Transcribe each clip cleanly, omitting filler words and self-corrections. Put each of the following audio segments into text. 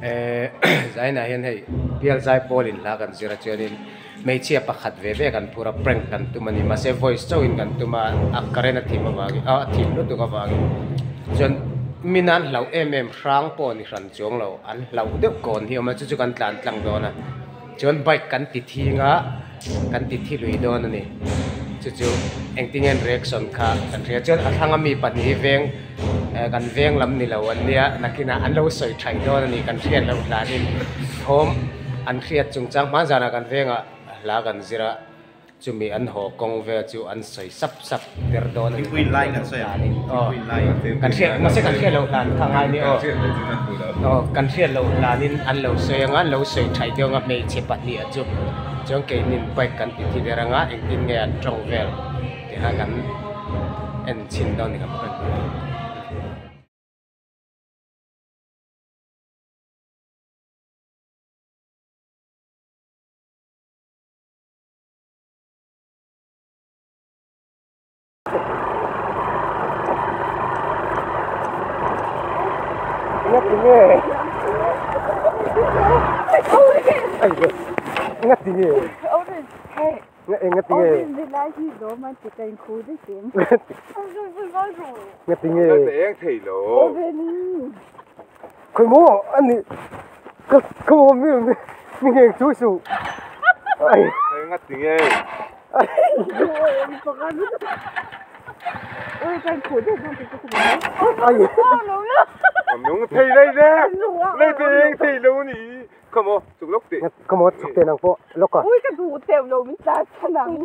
zai na hian hei pial zai polin la kan zira chuanin meichia pakhat ve ve kan pura prank kan tumani ma se voice chow in kan tuma akarena thima wagi a thim lu tu ka wagi chon minan lau rang po ni ran chong lo an lau de kon hi ma chu kan tlan tlang do na chon bike kan ti thi nga kan ti thi lui do na ni chu engtingen reaction kha kan ria chon athanga mi pani veng kan veng lam ni lo an nia nakina an lo soi thai do na ni kan rian lo lanin hom an riat chungchang ma jana kan venga la kan zira chumi an ho kong ve chu an soi sap der do na queen line kan soi ani queen line kan riat ma se kan riat lo lan thangai ni kan riat lo lanin an lo soi nga lo soi thai do nga me che pat ni a chu chong ke nin pai kan ti thi deranga engtin nge an trong vel ti ha kan en chin do ni kan Ingat tinggi. Ingat tinggi. Ingat tinggi. Ingat tinggi. Yang thầy lỗ. Khởi mô anh đi. Không mình nghe chú sụ. Ingat tinggi. Ôi con khổ thế con thì có thể Nung thầy đây nè. Đây thì yang thầy lỗ nỉ. Come on, chụp lúc đi. Come on, chụp tiền nào po, lúc à. Ôi cái đủ tiền lâu mình ta chân nắng.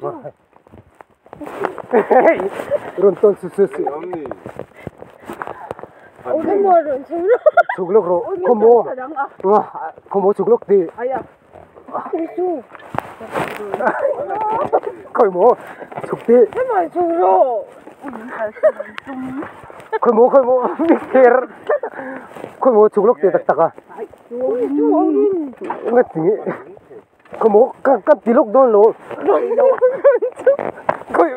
Run ton su. Ôi cái mùa rồi xuống rồi. Chụp lúc rồi, come on chụp lúc đi. Ai à? Không su. Khởi mô, chụp đi. Thế mà xuống rồi. Khởi mô, khởi mô chụp lúc đi tắc à. Ngất tinggi. Khởi mô, cắt tí lúc đó lỗ. Khởi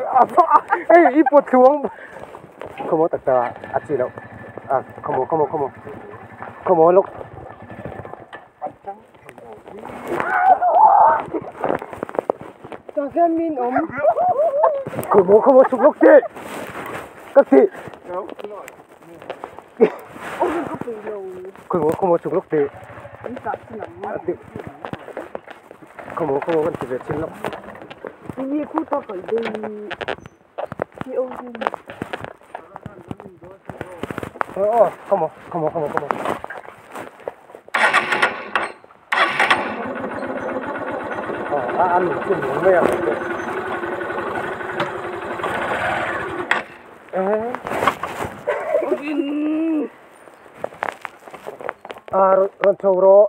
ê ipot luang. Khởi mô tắc à, chi đâu. À, khởi mô lúc. Cho cái min ốm. Khởi mô chụp lúc đi. Cắt tí. Ôi cái bị lâu. Khởi mô chụp lúc đi. Anh ta chân nắng. Khởi mô vẫn chỉ về trên lúc. Đi khu ta phải đi. Đi ô đi. Come on. Ăn chung uống với ron châu ro.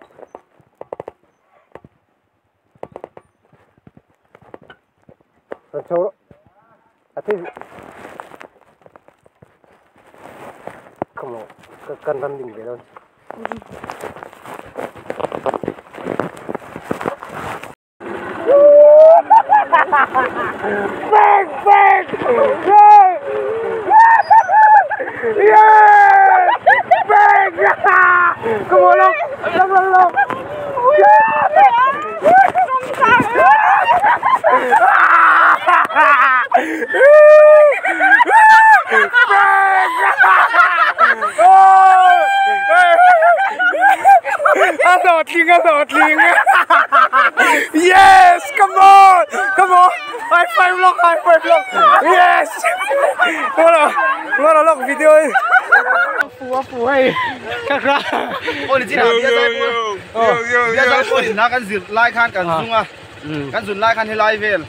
Ron châu ro. Ati. Come on. Kan randing về đâu. Bang! Yes! Bang! Come on, long. Đột liền. Yes, come on. High five look. Yes. Nó look video. Phù hay. Các ra. Ôi chị nào bia dai po na kan zir lai khan kan zunga. Kan zun lai khan he lai vel.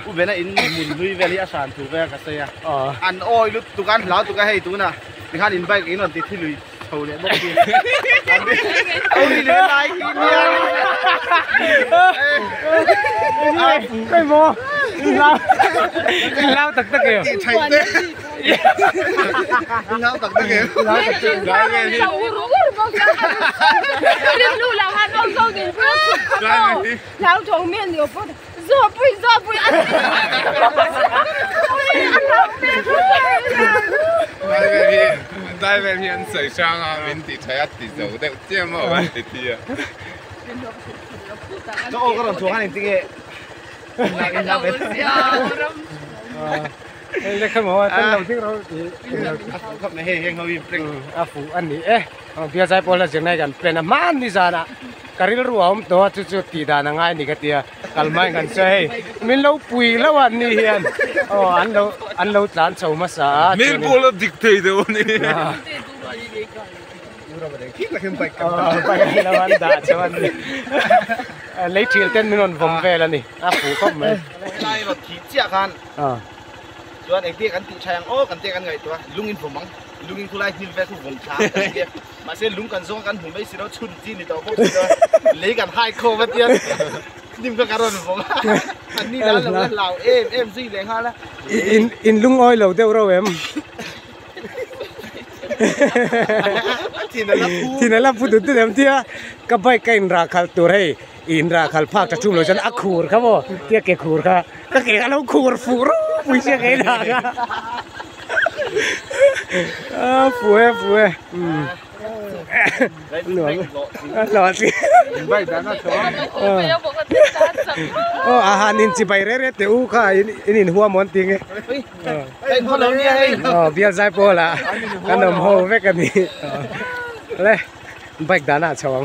U bena in mun lui vel ya san tu ve ka se ya. An oi lu tu kan lau tu ka hei tu na. Ni khan in bike in on ti thi lui. Thầu le bok ti. Ôi ni le lai ki nia. Cái mô. Lao tật kìa. Lao tật kìa. Lao trồng miên nhiều bớt. Giờ bụi ăn. Lao ได้ไปเพียง水上啊，明底才要底走的，这么玩的的啊。就我个人做下你这个，那边。จะขึ้นมาว่าตั้งเราที่เรา ครับในเฮงเขาวิ่งเปล่ง ฝูอันนี้เพียร์ใจพอแล้วเสียงไหนกันเป็นมันนี่ซานะการิลรัวผมตัวจุดตีดานังไงนี่ก็เตียกัลไม่กันใช่มินเราปุยแล้ววันนี้เฮียนอันเราจานเฉามาซา 没过了 dictate 的你。คิดอะไรขึ้นไปกัน ไปแล้ววันด่าชวันนี้เลยทีเต้นมินนผมเวลนี่ฝูก็ไม่ ไล่รถขี่เจี๊ยกันส่วนไอ้เตี้ยกันติชายโอ้กันเตี้ยกันไงตัวลุงอินผมมั้งลุงอินคุไลฮิลเวสผมช้ามาเส้นลุงกันส่งกันผมไม่สิเราชุนจีนนี่ตัวพวกนี้เลยกันไฮโคมาเตี้ยนิ่มก็การันผมอันนี้แล้วเราเอ็มซีเลยฮะแล้วอินลุงอ้อยเราเดี๋ยวเราที่นั่นละพูดถึงเรื่องที่ก็ไปกินราคาตัวให้อินราคาภาคจะชุ่มเลยฉันอักขูดครับบ่เตี้ยเกขูดครับก็เกเราขูดฟูรู้ไม่ใช่ไงล่ะฟูหลอดสิไปด้านนั้นอาหารนินจิไปเรื่อยๆแต่อู้ค่ะอินหัวมันติงไงเป็นคนเราเนี่ยเบียร์ใจโปล่ะขนมโฮเวกันนี่เลยไปด้านนั้นชอง